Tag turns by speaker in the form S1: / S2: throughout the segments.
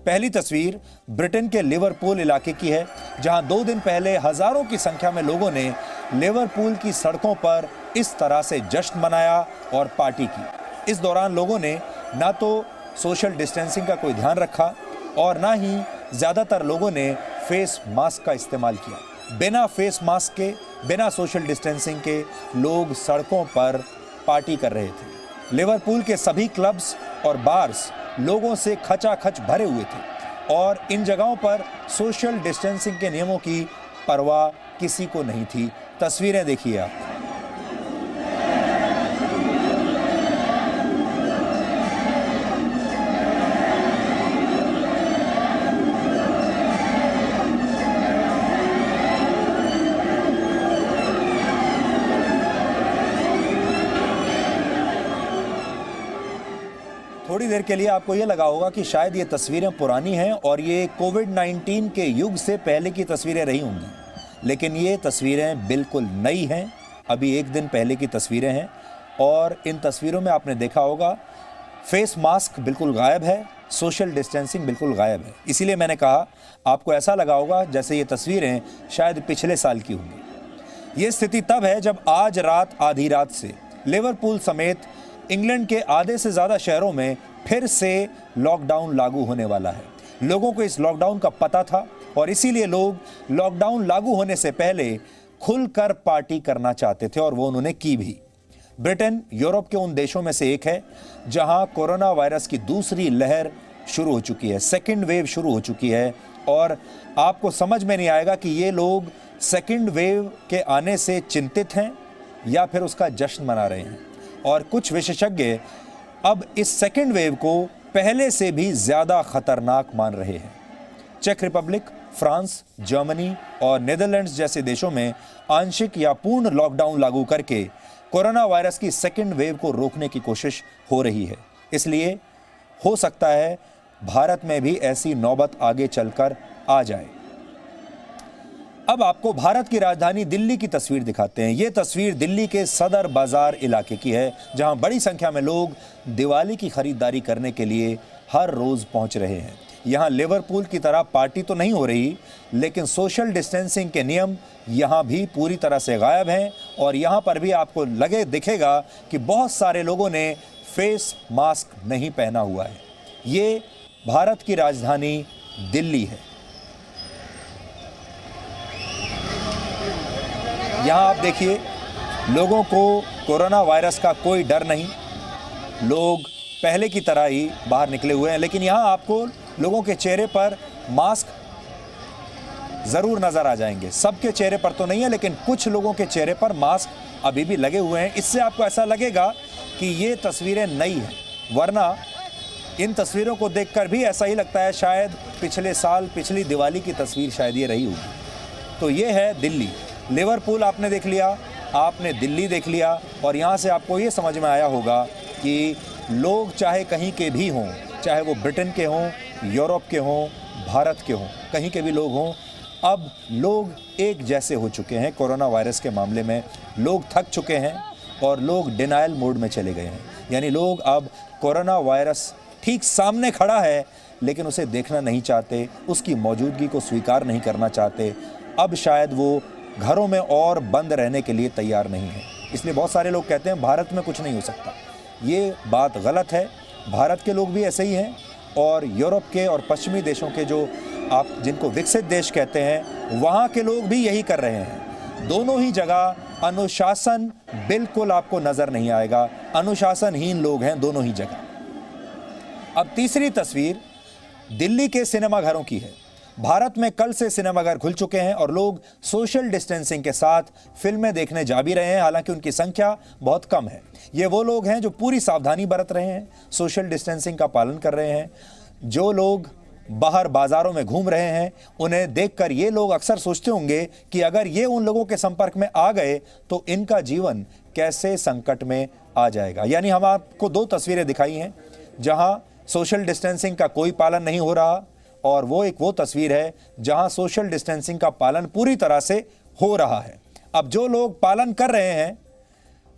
S1: पहली तस्वीर ब्रिटेन के लिवरपूल इलाके की है, जहां 2 दिन पहले हजारों की संख्या में लोगों ने लिवरपूल की सड़कों पर इस तरह से जश्न मनाया और पार्टी की। इस दौरान लोगों ने ना तो सोशल डिस्टेंसिंग का कोई ध्यान रखा और ना ही ज़्यादातर लोगों ने फेस मास्क का इस्तेमाल किया। बिना फेस मास्क के, बिना सोशल डिस्टेंसिंग के लोग सड़कों पर पार्टी कर रहे थे। लिवरपूल के सभी क्लब्स और बार्स लोगों से खचाखच भरे हुए थे और इन जगहों पर सोशल डिस्टेंसिंग के नियमों की परवाह किसी को नहीं थी। तस्वीरें देखिए आप। थोड़ी देर के लिए आपको यह लगा होगा कि शायद ये तस्वीरें पुरानी हैं और ये कोविड-19 के युग से पहले की तस्वीरें रही होंगी, लेकिन ये तस्वीरें बिल्कुल नई हैं। अभी 1 दिन पहले की तस्वीरें हैं और इन तस्वीरों में आपने देखा होगा फेस मास्क बिल्कुल गायब है, सोशल डिस्टेंसिंग बिल्कुल गायब है। इसीलिए मैंने कहा आपको ऐसा लगा होगा जैसे ये तस्वीरें शायद पिछले साल की होंगी। ये स्थिति तब है जब आज रात आधी रात से लिवरपूल समेत इंग्लैंड के आधे से ज़्यादा शहरों में फिर से लॉकडाउन लागू होने वाला है। लोगों को इस लॉकडाउन का पता था और इसीलिए लोग लॉकडाउन लागू होने से पहले खुलकर पार्टी करना चाहते थे और वो उन्होंने की भी। ब्रिटेन यूरोप के उन देशों में से एक है जहां कोरोना वायरस की दूसरी लहर शुरू हो चुकी है, सेकेंड वेव शुरू हो चुकी है और आपको समझ में नहीं आएगा कि ये लोग सेकेंड वेव के आने से चिंतित हैं या फिर उसका जश्न मना रहे हैं। और कुछ विशेषज्ञ अब इस सेकेंड वेव को पहले से भी ज़्यादा खतरनाक मान रहे हैं। चेक रिपब्लिक, फ्रांस, जर्मनी और नीदरलैंड्स जैसे देशों में आंशिक या पूर्ण लॉकडाउन लागू करके कोरोना वायरस की सेकेंड वेव को रोकने की कोशिश हो रही है। इसलिए हो सकता है भारत में भी ऐसी नौबत आगे चलकर आ जाए। अब आपको भारत की राजधानी दिल्ली की तस्वीर दिखाते हैं। ये तस्वीर दिल्ली के सदर बाजार इलाके की है, जहां बड़ी संख्या में लोग दिवाली की खरीदारी करने के लिए हर रोज पहुंच रहे हैं। यहां लिवरपूल की तरह पार्टी तो नहीं हो रही, लेकिन सोशल डिस्टेंसिंग के नियम यहां भी पूरी तरह से गायब हैं और यहां पर भी आपको दिखेगा कि बहुत सारे लोगों ने फेस मास्क नहीं पहना हुआ है। ये भारत की राजधानी दिल्ली है। यहाँ आप देखिए, लोगों को कोरोना वायरस का कोई डर नहीं, लोग पहले की तरह ही बाहर निकले हुए हैं। लेकिन यहाँ आपको लोगों के चेहरे पर मास्क ज़रूर नज़र आ जाएंगे। सबके चेहरे पर तो नहीं है, लेकिन कुछ लोगों के चेहरे पर मास्क अभी भी लगे हुए हैं। इससे आपको ऐसा लगेगा कि ये तस्वीरें नई हैं, वरना इन तस्वीरों को देखकर भी ऐसा ही लगता है शायद पिछले साल, पिछली दिवाली की तस्वीर शायद ये रही होगी। तो ये है दिल्ली। लिवरपूल आपने देख लिया, आपने दिल्ली देख लिया और यहाँ से आपको ये समझ में आया होगा कि लोग चाहे कहीं के भी हों, चाहे वो ब्रिटेन के हों, यूरोप के हों, भारत के हों, कहीं के भी लोग हों, अब लोग एक जैसे हो चुके हैं। कोरोना वायरस के मामले में लोग थक चुके हैं और लोग डिनायल मोड में चले गए हैं। यानी लोग अब कोरोना वायरस ठीक सामने खड़ा है लेकिन उसे देखना नहीं चाहते, उसकी मौजूदगी को स्वीकार नहीं करना चाहते। अब शायद वो घरों में और बंद रहने के लिए तैयार नहीं है। इसलिए बहुत सारे लोग कहते हैं भारत में कुछ नहीं हो सकता। ये बात गलत है। भारत के लोग भी ऐसे ही हैं और यूरोप के और पश्चिमी देशों के जो आप जिनको विकसित देश कहते हैं, वहाँ के लोग भी यही कर रहे हैं। दोनों ही जगह अनुशासन बिल्कुल आपको नज़र नहीं आएगा। अनुशासनहीन लोग हैं दोनों ही जगह। अब तीसरी तस्वीर दिल्ली के सिनेमाघरों की है। भारत में कल से सिनेमाघर खुल चुके हैं और लोग सोशल डिस्टेंसिंग के साथ फिल्में देखने जा भी रहे हैं, हालांकि उनकी संख्या बहुत कम है। ये वो लोग हैं जो पूरी सावधानी बरत रहे हैं, सोशल डिस्टेंसिंग का पालन कर रहे हैं। जो लोग बाहर बाजारों में घूम रहे हैं, उन्हें देखकर ये लोग अक्सर सोचते होंगे कि अगर ये उन लोगों के संपर्क में आ गए तो इनका जीवन कैसे संकट में आ जाएगा। यानी हम आपको 2 तस्वीरें दिखाई हैं जहां सोशल डिस्टेंसिंग का कोई पालन नहीं हो रहा और वो तस्वीर है जहां सोशल डिस्टेंसिंग का पालन पूरी तरह से हो रहा है। अब जो लोग पालन कर रहे हैं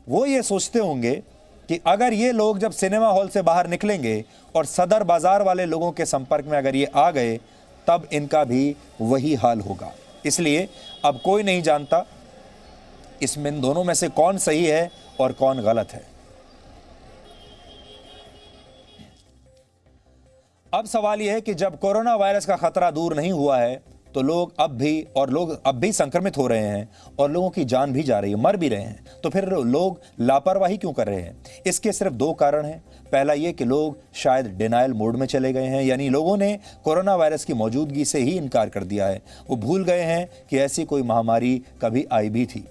S1: वो ये सोचते होंगे कि अगर ये लोग जब सिनेमा हॉल से बाहर निकलेंगे और सदर बाजार वाले लोगों के संपर्क में अगर ये आ गए, तब इनका भी वही हाल होगा। इसलिए अब कोई नहीं जानता इसमें इन दोनों में से कौन सही है और कौन गलत है। अब सवाल यह है कि जब कोरोना वायरस का खतरा दूर नहीं हुआ है तो लोग अब भी संक्रमित हो रहे हैं और लोगों की जान भी जा रही है, मर भी रहे हैं, तो फिर लोग लापरवाही क्यों कर रहे हैं? इसके सिर्फ दो कारण हैं। पहला ये कि लोग शायद डिनायल मोड में चले गए हैं, यानी लोगों ने कोरोना वायरस की मौजूदगी से ही इनकार कर दिया है। वो भूल गए हैं कि ऐसी कोई महामारी कभी आई भी थी।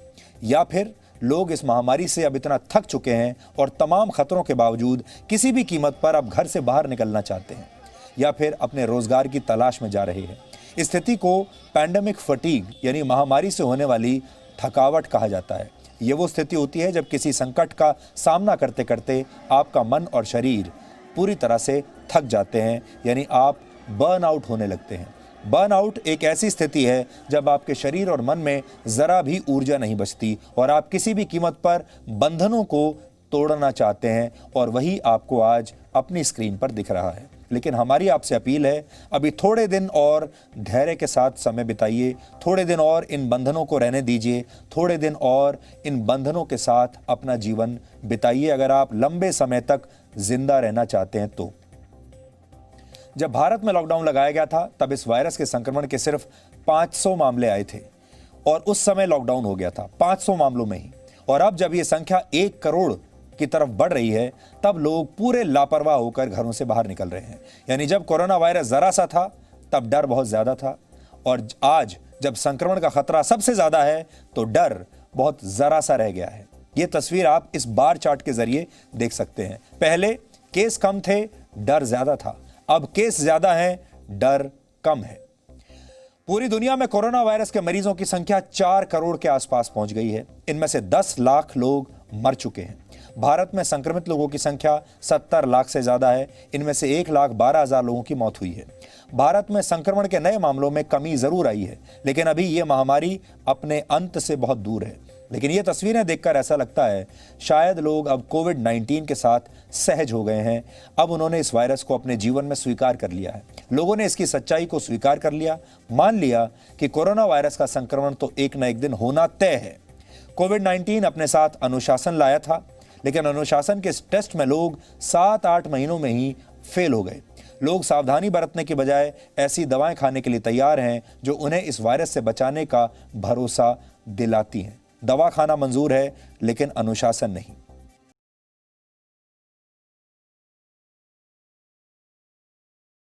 S1: या फिर लोग इस महामारी से अब इतना थक चुके हैं और तमाम खतरों के बावजूद किसी भी कीमत पर अब घर से बाहर निकलना चाहते हैं, या फिर अपने रोजगार की तलाश में जा रहे हैं। इस स्थिति को पैंडेमिक फटीग यानी महामारी से होने वाली थकावट कहा जाता है। ये वो स्थिति होती है जब किसी संकट का सामना करते करते आपका मन और शरीर पूरी तरह से थक जाते हैं, यानी आप बर्न आउट होने लगते हैं। बर्न आउट एक ऐसी स्थिति है जब आपके शरीर और मन में जरा भी ऊर्जा नहीं बचती और आप किसी भी कीमत पर बंधनों को तोड़ना चाहते हैं, और वही आपको आज अपनी स्क्रीन पर दिख रहा है। लेकिन हमारी आपसे अपील है, अभी थोड़े दिन और धैर्य के साथ समय बिताइए, थोड़े दिन और इन बंधनों को रहने दीजिए, थोड़े दिन और इन बंधनों के साथ अपना जीवन बिताइए अगर आप लंबे समय तक जिंदा रहना चाहते हैं तो। जब भारत में लॉकडाउन लगाया गया था तब इस वायरस के संक्रमण के सिर्फ 500 मामले आए थे और उस समय लॉकडाउन हो गया था 500 मामलों में ही। और अब जब ये संख्या 1 करोड़ की तरफ बढ़ रही है तब लोग पूरे लापरवाह होकर घरों से बाहर निकल रहे हैं। यानी जब कोरोना वायरस जरा सा था तब डर बहुत ज्यादा था, और आज जब संक्रमण का खतरा सबसे ज्यादा है तो डर बहुत जरा सा रह गया है। यह तस्वीर आप इस बार चार्ट के जरिए देख सकते हैं। पहले केस कम थे, डर ज्यादा था, अब केस ज्यादा है, डर कम है। पूरी दुनिया में कोरोना वायरस के मरीजों की संख्या 4 करोड़ के आसपास पहुंच गई है। इनमें से 10 लाख लोग मर चुके हैं। भारत में संक्रमित लोगों की संख्या 70 लाख से ज्यादा है। इनमें से 1,12,000 लोगों की मौत हुई है। भारत में संक्रमण के नए मामलों में कमी जरूर आई है, लेकिन अभी यह महामारी अपने अंत से बहुत दूर है। लेकिन ये तस्वीरें देखकर ऐसा लगता है शायद लोग अब कोविड-19 के साथ सहज हो गए हैं। अब उन्होंने इस वायरस को अपने जीवन में स्वीकार कर लिया है। लोगों ने इसकी सच्चाई को स्वीकार कर लिया, मान लिया कि कोरोना वायरस का संक्रमण तो एक न एक दिन होना तय है। कोविड-19 अपने साथ अनुशासन लाया था, लेकिन अनुशासन के इस टेस्ट में लोग 7-8 महीनों में ही फेल हो गए। लोग सावधानी बरतने के बजाय ऐसी दवाएं खाने के लिए तैयार हैं जो उन्हें इस वायरस से बचाने का भरोसा दिलाती हैं। दवा खाना मंजूर है, लेकिन अनुशासन नहीं।